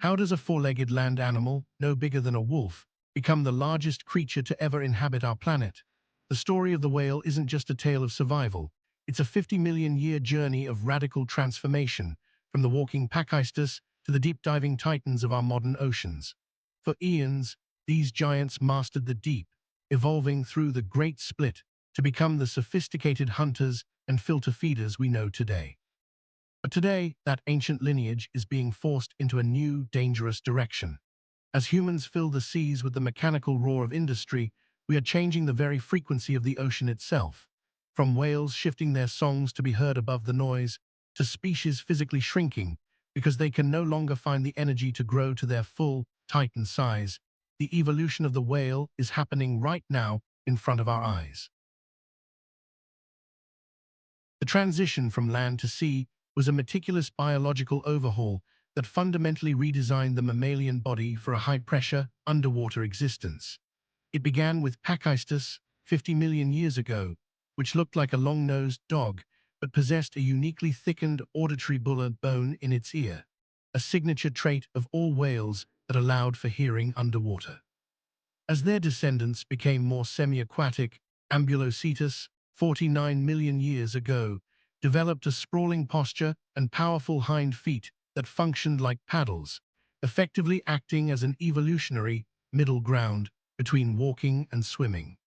How does a four-legged land animal, no bigger than a wolf, become the largest creature to ever inhabit our planet? The story of the whale isn't just a tale of survival. It's a 50-million-year journey of radical transformation, from the walking pachycetus to the deep-diving titans of our modern oceans. For eons, these giants mastered the deep, evolving through the Great Split to become the sophisticated hunters and filter feeders we know today. But today, that ancient lineage is being forced into a new, dangerous direction. As humans fill the seas with the mechanical roar of industry, we are changing the very frequency of the ocean itself. From whales shifting their songs to be heard above the noise, to species physically shrinking because they can no longer find the energy to grow to their full, titan size, the evolution of the whale is happening right now in front of our eyes. The transition from land to sea was a meticulous biological overhaul that fundamentally redesigned the mammalian body for a high-pressure, underwater existence. It began with Pachycetus 50 million years ago, which looked like a long-nosed dog, but possessed a uniquely thickened auditory bulla bone in its ear, a signature trait of all whales that allowed for hearing underwater. As their descendants became more semi-aquatic, Ambulocetus, 49 million years ago, developed a sprawling posture and powerful hind feet that functioned like paddles, effectively acting as an evolutionary middle ground between walking and swimming.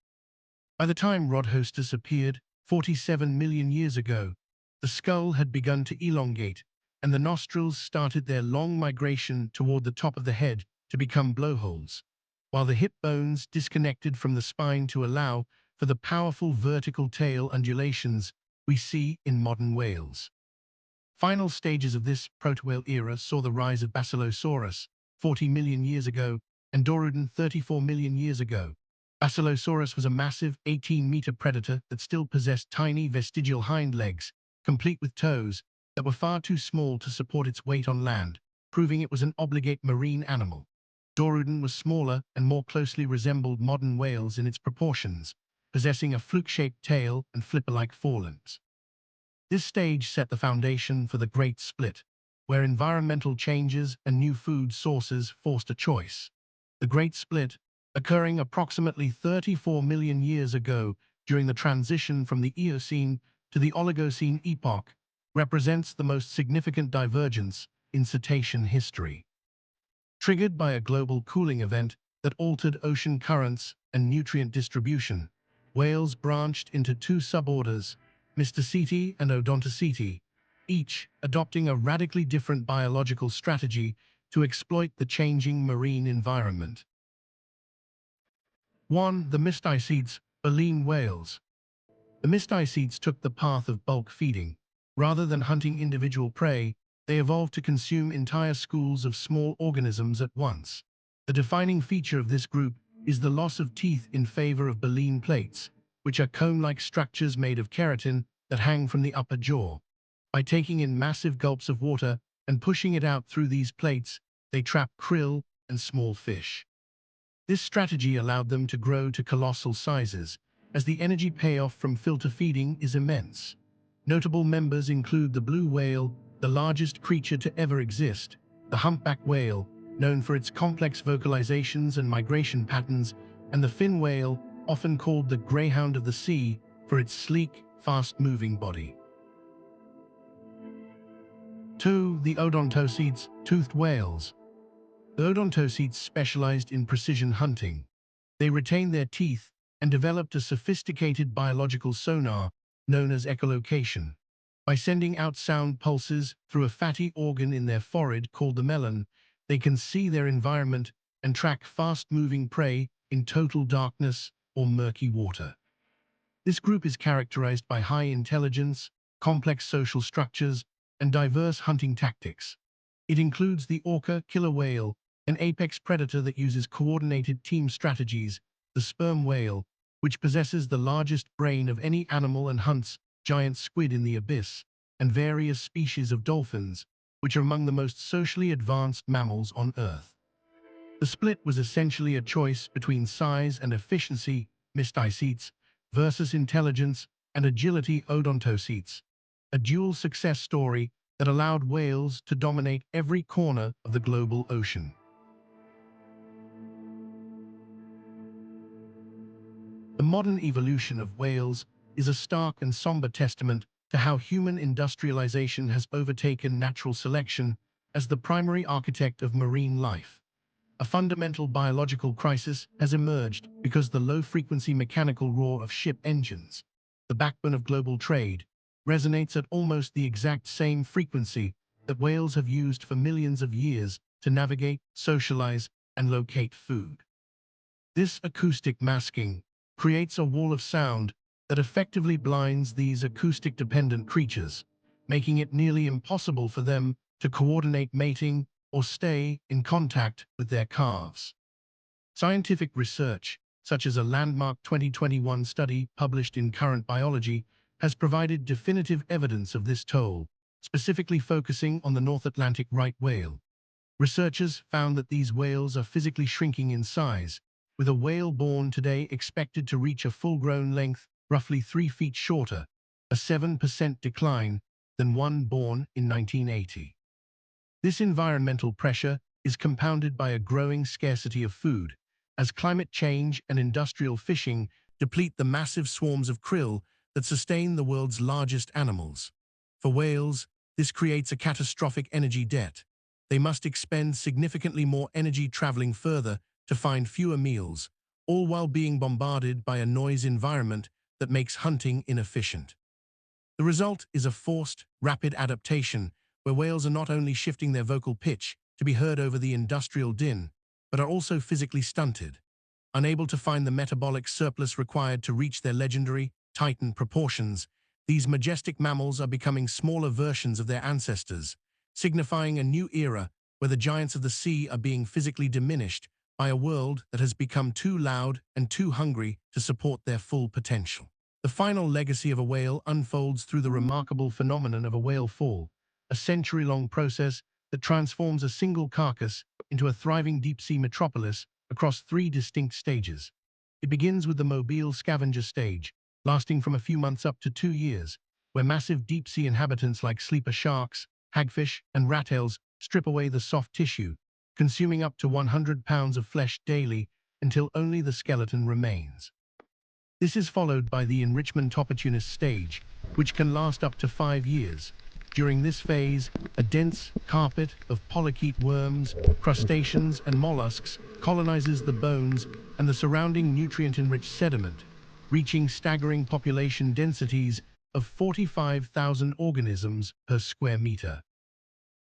By the time Rodhostus appeared, 47 million years ago, the skull had begun to elongate, and the nostrils started their long migration toward the top of the head to become blowholes, while the hip bones disconnected from the spine to allow for the powerful vertical tail undulations we see in modern whales. Final stages of this protowhale era saw the rise of Basilosaurus 40 million years ago and Dorudon 34 million years ago. Basilosaurus was a massive 18-meter predator that still possessed tiny vestigial hind legs, complete with toes, that were far too small to support its weight on land, proving it was an obligate marine animal. Dorudon was smaller and more closely resembled modern whales in its proportions, possessing a fluke-shaped tail and flipper-like forelimbs. This stage set the foundation for the Great Split, where environmental changes and new food sources forced a choice. The Great Split, occurring approximately 34 million years ago during the transition from the Eocene to the Oligocene epoch, represents the most significant divergence in cetacean history. Triggered by a global cooling event that altered ocean currents and nutrient distribution, whales branched into two suborders, Mystaceti and Odontoceti, each adopting a radically different biological strategy to exploit the changing marine environment. 1. The Mysticetes, baleen whales. The Mysticetes took the path of bulk feeding. Rather than hunting individual prey, they evolved to consume entire schools of small organisms at once. The defining feature of this group is the loss of teeth in favor of baleen plates, which are comb-like structures made of keratin that hang from the upper jaw. By taking in massive gulps of water and pushing it out through these plates, they trap krill and small fish. This strategy allowed them to grow to colossal sizes, as the energy payoff from filter feeding is immense. Notable members include the blue whale, the largest creature to ever exist, the humpback whale, known for its complex vocalizations and migration patterns, and the fin whale, often called the greyhound of the sea, for its sleek, fast-moving body. 2. The Odontocetes, toothed whales. The Odontocetes specialized in precision hunting. They retained their teeth and developed a sophisticated biological sonar known as echolocation. By sending out sound pulses through a fatty organ in their forehead called the melon, they can see their environment and track fast-moving prey in total darkness or murky water. This group is characterized by high intelligence, complex social structures, and diverse hunting tactics. It includes the orca killer whale, an apex predator that uses coordinated team strategies, the sperm whale, which possesses the largest brain of any animal and hunts giant squid in the abyss, and various species of dolphins, which are among the most socially advanced mammals on Earth. The split was essentially a choice between size and efficiency, Mysticetes, versus intelligence and agility, Odontocetes, a dual success story that allowed whales to dominate every corner of the global ocean. The modern evolution of whales is a stark and somber testament to how human industrialization has overtaken natural selection as the primary architect of marine life. A fundamental biological crisis has emerged because the low-frequency mechanical roar of ship engines, the backbone of global trade, resonates at almost the exact same frequency that whales have used for millions of years to navigate, socialize, and locate food. This acoustic masking creates a wall of sound that effectively blinds these acoustic-dependent creatures, making it nearly impossible for them to coordinate mating or stay in contact with their calves. Scientific research, such as a landmark 2021 study published in Current Biology, has provided definitive evidence of this toll, specifically focusing on the North Atlantic right whale. Researchers found that these whales are physically shrinking in size, with a whale born today expected to reach a full-grown length roughly 3 feet shorter, a 7% decline than one born in 1980. This environmental pressure is compounded by a growing scarcity of food, as climate change and industrial fishing deplete the massive swarms of krill that sustain the world's largest animals. For whales, this creates a catastrophic energy debt. They must expend significantly more energy traveling further to find fewer meals, all while being bombarded by a noise environment that makes hunting inefficient. The result is a forced, rapid adaptation where whales are not only shifting their vocal pitch to be heard over the industrial din, but are also physically stunted, unable to find the metabolic surplus required to reach their legendary, titan proportions. These majestic mammals are becoming smaller versions of their ancestors, signifying a new era where the giants of the sea are being physically diminished by a world that has become too loud and too hungry to support their full potential. The final legacy of a whale unfolds through the remarkable phenomenon of a whale fall, a century-long process that transforms a single carcass into a thriving deep-sea metropolis across 3 distinct stages. It begins with the mobile scavenger stage, lasting from a few months up to 2 years, where massive deep-sea inhabitants like sleeper sharks, hagfish, and rattails strip away the soft tissue, consuming up to 100 pounds of flesh daily until only the skeleton remains. This is followed by the enrichment opportunist stage, which can last up to 5 years. During this phase, a dense carpet of polychaete worms, crustaceans, and mollusks colonizes the bones and the surrounding nutrient-enriched sediment, reaching staggering population densities of 45,000 organisms per square meter.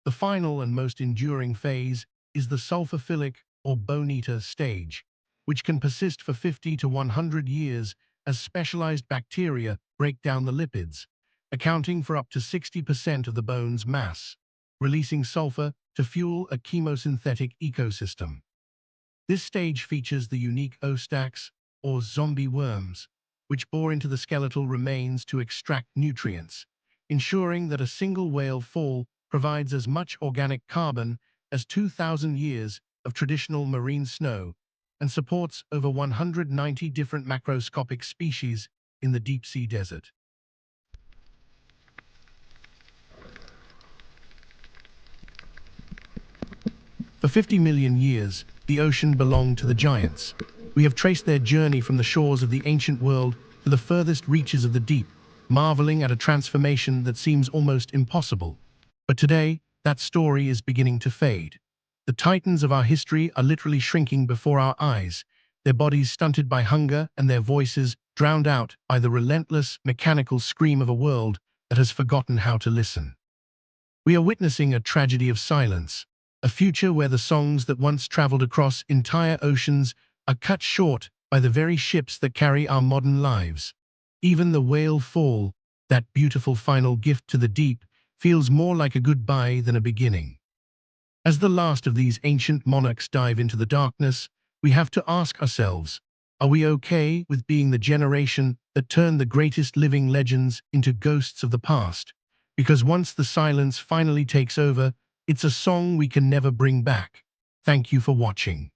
The final and most enduring phase is the sulfophilic or bone-eater stage, which can persist for 50 to 100 years as specialized bacteria break down the lipids, accounting for up to 60% of the bone's mass, releasing sulfur to fuel a chemosynthetic ecosystem. This stage features the unique ostax, or zombie worms, which bore into the skeletal remains to extract nutrients, ensuring that a single whale fall provides as much organic carbon as 2,000 years of traditional marine snow and supports over 190 different macroscopic species in the deep-sea desert. For 50 million years, the ocean belonged to the giants. We have traced their journey from the shores of the ancient world to the furthest reaches of the deep, marveling at a transformation that seems almost impossible. But today, that story is beginning to fade. The titans of our history are literally shrinking before our eyes, their bodies stunted by hunger and their voices drowned out by the relentless, mechanical scream of a world that has forgotten how to listen. We are witnessing a tragedy of silence, a future where the songs that once traveled across entire oceans are cut short by the very ships that carry our modern lives. Even the whale fall, that beautiful final gift to the deep, feels more like a goodbye than a beginning. As the last of these ancient monarchs dive into the darkness, we have to ask ourselves, are we okay with being the generation that turned the greatest living legends into ghosts of the past? Because once the silence finally takes over, it's a song we can never bring back. Thank you for watching.